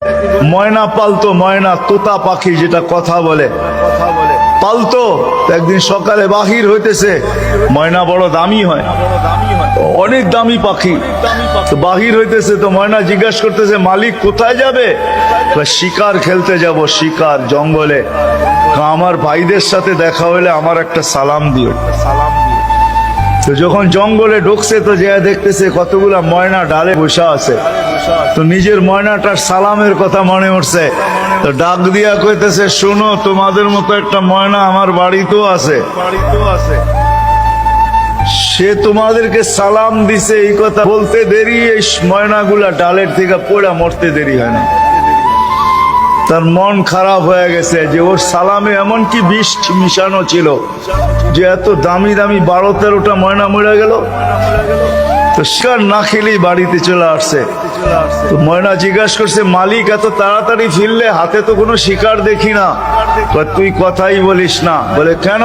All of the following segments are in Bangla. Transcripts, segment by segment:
ময়না পালতো, ময়না তোতা পাখি যেটা কথা বলে পালতো। একদিন সকালে বাহির হইতেছে, ময়না বড় দামি হয়, অনেক দামি পাখি। তো বাহির হইতেছে, তো ময়না জিজ্ঞাসা করতেছে মালিক কোথায় যাবে? শিকার খেলতে যাব, শিকার জঙ্গলে। আমার ভাইদের সাথে দেখা হলে আমার একটা সালাম দিও। তো যখন জঙ্গলে ঢুকছে, তো যে দেখতেছে কতগুলা ময়না ডালে বসা আছে। তো নিজের ময়নাটার সালামের কথা মনে উঠছে, তো ডাক দিয়া কইতেছে, শোনো, তোমাদের মতো একটা ময়না আমার বাড়িতেও আছে, সে তোমাদেরকে সালাম দিছে। এই কথা বলতে দেরি, এই ময়নাগুলা ডালের থেকে পড়া মরতে দেরি হয় না। তার মন খারাপ হয়ে গেছে যে ওর সালামে এমন কি বিষ মিশানো ছিল যে এত দামি দামি 12-13টা ময়না মরে গেল। তো শিকার না খেলেই বাড়িতে চলে আসছে। তো ময়না জিজ্ঞাসা করছে, মালিক এত তাড়াতাড়ি ফিরলে, হাতে তো কোনো শিকার দেখি না। তুই কথাই বলিস না। বলে কেন?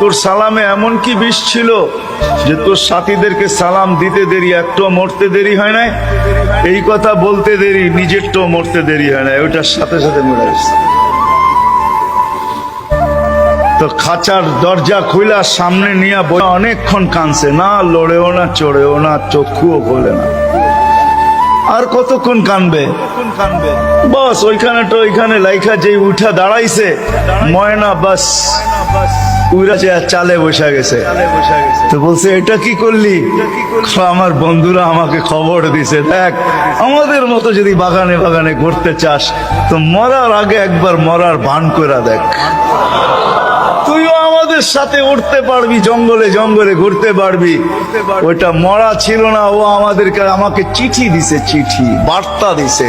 তোর সালামে এমন কি বিষ ছিল যে তোর সাথীদেরকে সালাম দিতে দেরি, একটু মরতে দেরি হয় নাই। এই কথা বলতে দেরি, নিজেরটাও মরতে দেরি হয় না, ওইটার সাথে সাথে মরে গেছে। তো খাঁচার দরজা খুইলা সামনে নিয়ে অনেকক্ষণ কাঁদছে, না লড়েও না, চড়েও না, চক্ষুও খোলে না। আর কতক্ষণ কানবে? বস ওইখানে তো ওইখানে লাইখা যে উঠা দাঁড়াইছে ময়না, বাস উড়া চালে বসা গেছে। তো বলছে, এটা কি করলি? আমার বন্ধুরা আমাকে খবর দিছে, দেখ আমাদের মতো যদি বাগানে বাগানে ঘুরতে চাস তো মরার আগে একবার মরার ভান করে দেখ, তুইও আমাদের সাথে উঠতে পারবি, জঙ্গলে জঙ্গলে ঘুরতে পারবি। ওইটা মরা ছিল না, ও আমাকে চিঠি দিছে, চিঠি বার্তা দিছে।